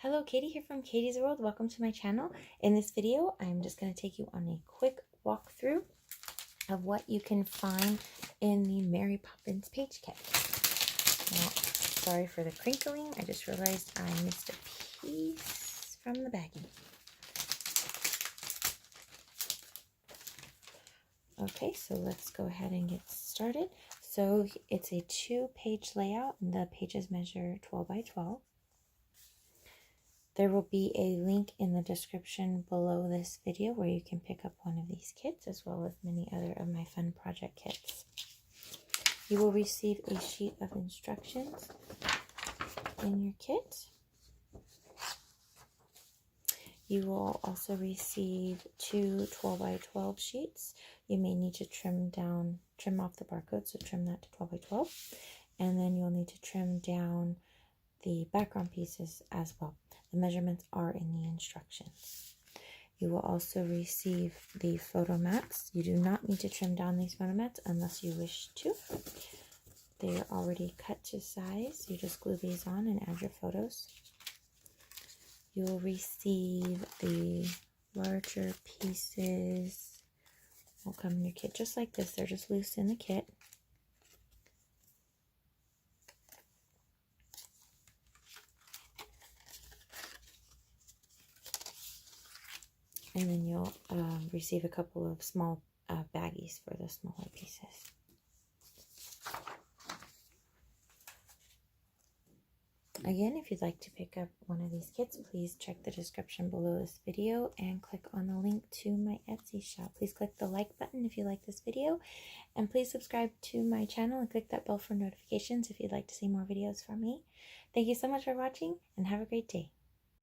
Hello, Katie here from Katie's World. Welcome to my channel. In this video, I'm just going to take you on a quick walkthrough of what you can find in the Mary Poppins page kit. Now, sorry for the crinkling. I just realized I missed a piece from the baggie. Okay, so let's go ahead and get started. So it's a 2-page layout, and the pages measure 12 by 12. There will be a link in the description below this video where you can pick up one of these kits, as well as many other of my fun project kits. You will receive a sheet of instructions in your kit. You will also receive 2 12 by 12 sheets. You may need to trim off the barcode, so trim that to 12 by 12. And then you'll need to trim down the background pieces as well. The measurements are in the instructions. You will also receive the photo mats. You do not need to trim down these photo mats unless you wish to. They are already cut to size. You just glue these on and add your photos. You will receive the larger pieces. Will come in your kit just like this. They're just loose in the kit. And then you'll receive a couple of small baggies for the smaller pieces. Again, if you'd like to pick up one of these kits, please check the description below this video and click on the link to my Etsy shop. Please click the like button if you like this video, and please subscribe to my channel and click that bell for notifications if you'd like to see more videos from me. Thank you so much for watching, and have a great day.